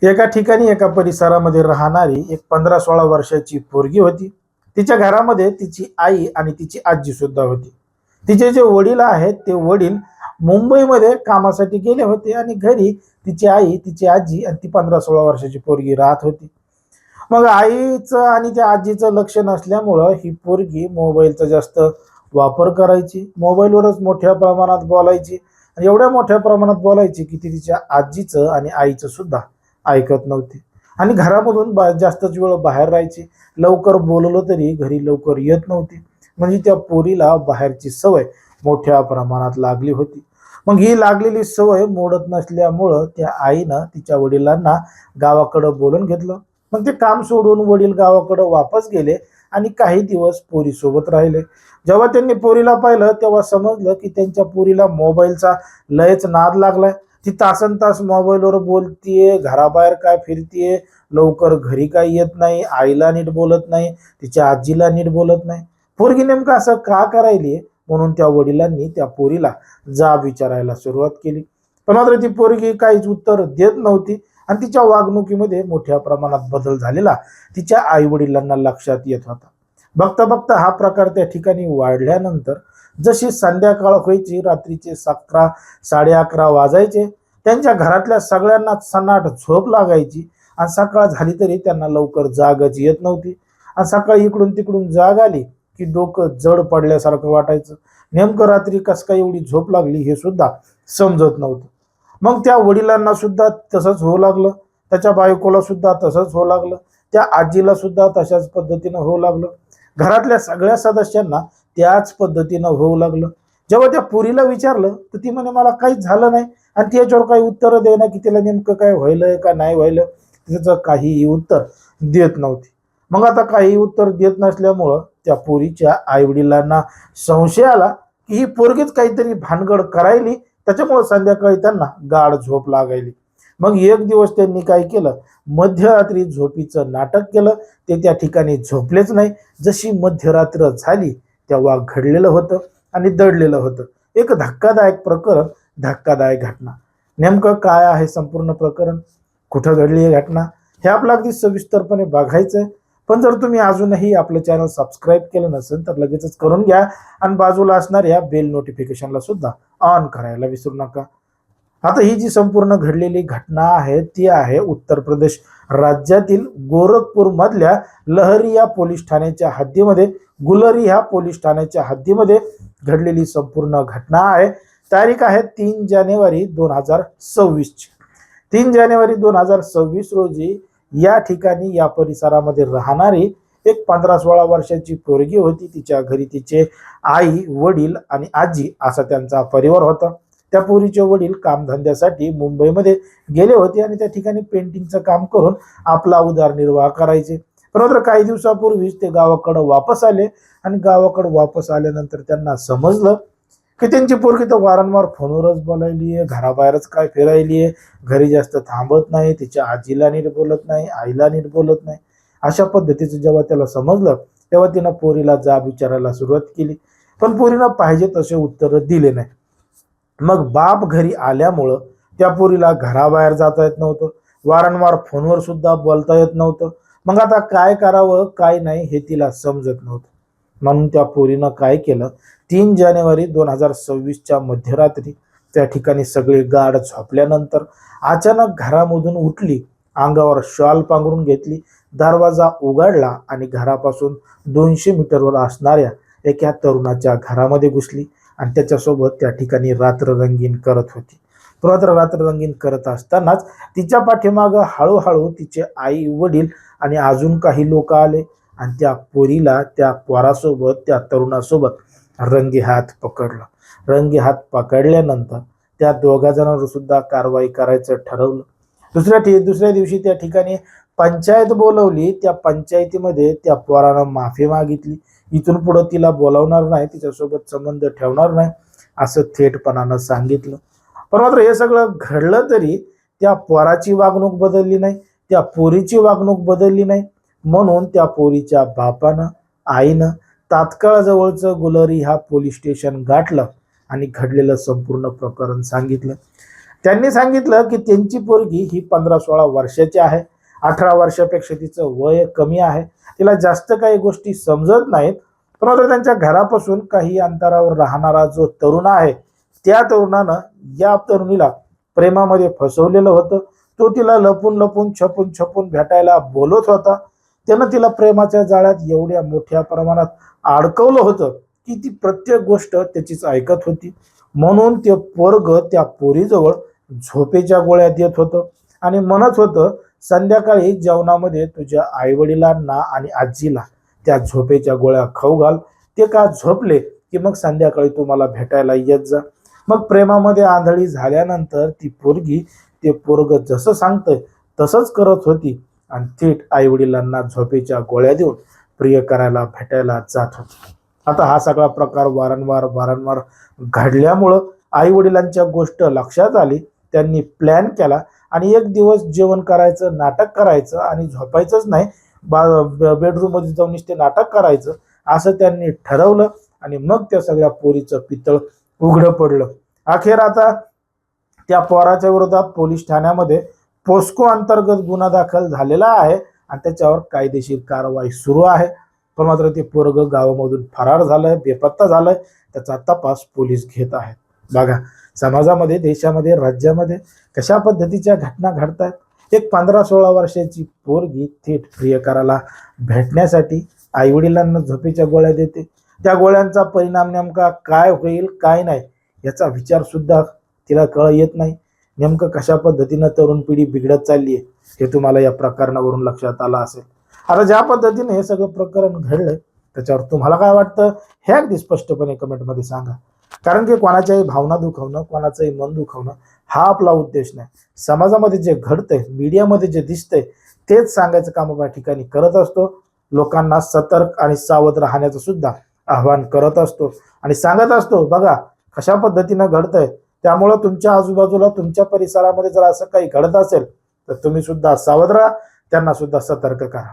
एका ठिकाणी एका परिसरामध्ये राहणारी एक 15-16 वर्षाची पोरगी होती. तिच्या घरामध्ये तिची आई आणि तिची आजी सुद्धा होती. तिचे जे वडील आहेत ते वडील मुंबईमध्ये कामासाठी गेले होते आणि घरी तिची आई, तिची आजी आणि ती 15-16 वर्षाची पोरगी राहत होती. मग आईचं आणि त्या आजीचं लक्ष नसल्यामुळं ही पोरगी मोबाईलचा जास्त वापर करायची. मोबाईलवरच मोठ्या प्रमाणात बोलायची आणि एवढ्या मोठ्या प्रमाणात बोलायची की ती तिच्या आजीचं आणि आईचं सुद्धा ऐकत नव्हती आणि घरामधून जास्तच वेळ बाहेर राहायची. लवकर बोलवलं तरी घरी लवकर येत नव्हती. म्हणजे त्या पोरीला बाहेरची सवय मोठ्या प्रमाणात लागली होती. मग ही लागलेली सवय मोडत नसल्यामुळं त्या आईनं तिच्या वडिलांना गावाकडं बोलून घेतलं. मग ते काम सोडून वडील गावाकडं वापस गेले आणि काही दिवस पोरीसोबत राहिले. जेव्हा त्यांनी पोरीला पाहिलं तेव्हा समजलं की त्यांच्या पोरीला मोबाईलचा लयच नाद लागलाय. ती तासन तास मोबाईलवर बोलतीये, घराबाहेर काय फिरतीये, लवकर घरी काय येत नाही, आईला नीट बोलत नाही, तिच्या आजीला नीट बोलत नाही. पोरगी नेमकं असं का करायली म्हणून त्या वडिलांनी त्या पोरीला जाब विचारायला सुरुवात केली. पण मात्र ती पोरगी काहीच उत्तर देत नव्हती आणि तिच्या वागणुकीमध्ये मोठ्या प्रमाणात बदल झालेला तिच्या आई वडिलांना लक्षात येत होता. बघता बघता हा प्रकार त्या ठिकाणी वाढल्यानंतर जशी संध्याकाळ व्हायची, रात्रीचे 11, 11:30 वाजायचे, त्यांच्या घरातल्या सगळ्यांना सनाट झोप लागायची आणि सकाळ झाली तरी त्यांना लवकर जागच येत नव्हती. आणि सकाळी इकडून तिकडून जाग आली की डोकं जड पडल्यासारखं वाटायचं. नेमकं रात्री कस काय एवढी झोप लागली हे सुद्धा समजत नव्हतं. मग त्या वडिलांना सुद्धा तसंच होऊ लागलं, त्याच्या बायकोला सुद्धा तसंच होऊ लागलं, त्या आजीला सुद्धा तशाच पद्धतीनं होऊ लागलं, घरातल्या सगळ्या सदस्यांना त्याच पद्धतीनं होऊ लागलं. जेव्हा त्या पुरीला विचारलं तर ती म्हणे मला काहीच झालं नाही आणि ती याच्यावर काही उत्तर देणं की तिला नेमकं काय व्हायलं का नाही व्हायलं त्याचं काहीही उत्तर देत नव्हती. मग आता काही उत्तर देत नसल्यामुळं त्या पोरीच्या आईवडिलांना संशय आला की ही पोरगीच काहीतरी भानगड करायली, त्याच्यामुळे संध्याकाळी त्यांना गाढ झोप लागायली. मग एक दिवस त्यांनी काय केलं, मध्यरात्री झोपीचं नाटक केलं. ते त्या ठिकाणी झोपलेच नाही. जशी मध्यरात्र झाली तेव्हा घडलेलं होतं आणि दडलेलं होतं एक धक्कादायक प्रकरण, धक्कादायक घटना. नेमकं काय आहे संपूर्ण प्रकरण, कुठं घडली ही घटना, हे आपलं अगदी सविस्तरपणे बघायचंय. पण जर तुम्ही अजूनही आपलं चॅनल सबस्क्राईब केलं नसेल तर लगेचच करून घ्या आणि बाजूला असणाऱ्या बेल नोटिफिकेशनला सुद्धा ऑन करायला विसरू नका. आता ही जी संपूर्ण घडलेली घटना आहे ती आहे उत्तर प्रदेश राज्यातील गोरखपूर मधल्या लहरिया पोलीस ठाण्याच्या हद्दीमध्ये, गुलरी ह्या पोलीस ठाण्याच्या हद्दीमध्ये घडलेली संपूर्ण घटना आहे. तारीख आहे 3 जानेवारी 2026 ची. 3 जानेवारी 2026 रोजी या ठिकाणी या परिसरामध्ये राहणारी एक 15-16 वर्षाची पोरगी होती. तिच्या घरी तिचे आई, वडील आणि आजी असा त्यांचा परिवार होता. त्या पोरीचे वडील कामधंद्यासाठी मुंबईमध्ये गेले होते आणि त्या ठिकाणी पेंटिंगचं काम करून आपला उदरनिर्वाह करायचे. परंतु काही दिवसापूर्वीच ते गावाकडे वापस आले आणि गावाकडे वापस आल्यानंतर त्यांना समजलं की त्यांची पोरगी तर वारंवार फोनवरच बोलायली आहे, घराबाहेरच काय फिरायली आहे, घरी जास्त थांबत नाही, तिच्या आजीला नीट बोलत नाही, आईला नीट बोलत नाही. अशा पद्धतीचं जेव्हा त्याला समजलं तेव्हा तिनं पोरीला जाब विचारायला सुरुवात केली. पण पोरीनं पाहिजे तसे उत्तर दिले नाही. मग बाप घरी आल्यामुळं त्या पोरीला घराबाहेर जाता येत नव्हतं, वारंवार फोनवर सुद्धा बोलता येत नव्हतं. मग आता काय करावं काय नाही हे तिला समजत नव्हतं. म्हणून त्या पोरीनं काय केलं, 3 जानेवारी 2026च्या मध्यरात्री त्या ठिकाणी सगळे गाढ झोपल्यानंतर अचानक घरामधून उठली, अंगावर शॉल पांघरून घेतली, दरवाजा उघडला आणि घरापासून 200 मीटरवर असणाऱ्या एका तरुणाच्या घरामध्ये घुसली आणि त्याच्यासोबत त्या ठिकाणी रात्र रंगीन करत होती. रात्र रंगीन करत असतानाच तिच्या पाठीमागं हळूहळू तिचे आई, वडील आणि अजून काही लोक आले आणि त्या पोरीला, त्या पोरासोबत, त्या तरुणासोबत रंगे हात पकडलं. रंगे हात पकडल्यानंतर त्या दोघा जणांवर सुद्धा कारवाई करायचं ठरवलं. दुसऱ्या दिवशी त्या ठिकाणी पंचायत बोलवली. त्या पंचायतीमध्ये त्या पोरानं माफी मागितली. इथून पुढे तिला बोलावणार नाही, तिच्यासोबत संबंध ठेवणार नाही असं थेटपणानं सांगितलं. पण मात्र हे सगळं घडलं तरी त्या पोराची वागणूक बदलली नाही, त्या पोरीची वागणूक बदलली नाही. म्हणून त्या पोरीच्या बापानं, आईनं तात्काळ जवळचं गुलरी हा पोलीस स्टेशन गाठलं आणि घडलेलं संपूर्ण प्रकरण सांगितलं. त्यांनी सांगितलं की त्यांची पोरगी ही 15-16 वर्षाची आहे. 18 वर्षापेक्षा तिचं वय कमी आहे. तिला जास्त काही गोष्टी समजत नाहीत. परंतु त्यांच्या घरापासून काही अंतरावर राहणारा जो तरुण आहे, त्या तरुणानं या तरुणीला प्रेमामध्ये फसवलेलं होतं. तो तिला लपून लपून छपून छपून भेटायला बोलत होता. त्यानं तिला प्रेमाच्या जाळ्यात एवढ्या मोठ्या प्रमाणात अडकवलं होतं की ती प्रत्येक गोष्ट त्याचीच ऐकत होती. म्हणून ते पोरग त्या पोरीजवळ झोपेच्या गोळ्या देत होतं आणि म्हणत होतं, संध्याकाळी जेवणामध्ये तुझ्या आईवडिलांना आणि आजीला त्या झोपेच्या गोळ्या खाऊ घाल. ते का झोपले की मग संध्याकाळी तू मला भेटायला येत जा. मग प्रेमामध्ये आंधळी झाल्यानंतर ती पोरगी ते पोरग जसं सांगतंय तसंच करत होती आणि थेट आईवडिलांना झोपेच्या गोळ्या देऊन प्रिय करायला भेटायला जात होती. आता हा सगळा प्रकार वारंवार घडल्यामुळं आईवडिलांच्या गोष्ट लक्षात आली. त्यांनी प्लॅन केला आणि एक दिवस जेवण करायचं, नाटक करायचं आणि झोपायचंच नाही, बेडरूममध्ये जाऊन ते नाटक करायचं असं त्यांनी ठरवलं. आणि मग त्या सगळ्या पोरीचं पितळ उघडं पडलं. अखेर आता त्या पोराच्या विरोधात पोलीस ठाण्यामध्ये पोस्को अंतर्गत गुन्हा दाखल झालेला आहे आणि त्याच्यावर कायदेशीर कारवाई सुरू आहे. पण मात्र ते पोरग गावामधून फरार झालंय, बेपत्ता झालंय. त्याचा तपास पोलीस घेत आहेत. बघा, समाजामध्ये, देशामध्ये, राज्यामध्ये कशा पद्धतीच्या घटना घडतात. एक 15-16 वर्षाची पोरगी थेट प्रियकराला भेटण्यासाठी आईवडिलांना झोपेच्या गोळ्या देते. त्या गोळ्यांचा परिणाम नेमका काय होईल काय नाही याचा विचार सुद्धा तिला येत नाही. नेमकं कशा पद्धतीनं तरुण पिढी बिघडत चालली आहे हे तुम्हाला या प्रकरणावरून लक्षात आलं असेल. आता ज्या पद्धतीने हे सगळं प्रकरण घडलंय त्याच्यावर तुम्हाला काय वाटतं हे अगदी स्पष्टपणे कमेंटमध्ये सांगा. कारण की कोणाच्याही भावना दुखवणं, कोणाचंही मन दुखवणं हा आपला उद्देश नाही. समाजामध्ये जे घडतंय, मीडियामध्ये जे दिसतंय तेच सांगायचं काम आपण ठिकाणी करत असतो. लोकांना सतर्क आणि सावध राहण्याचं सुद्धा आवाहन करत असतो आणि सांगत असतो, बघा कशा पद्धतीनं घडतंय. त्यामुळं तुमच्या आजूबाजूला, तुमच्या परिसरामध्ये जर असं काही घडत असेल तर तुम्ही सुद्धा सावध राहा, त्यांना सुद्धा सतर्क करा.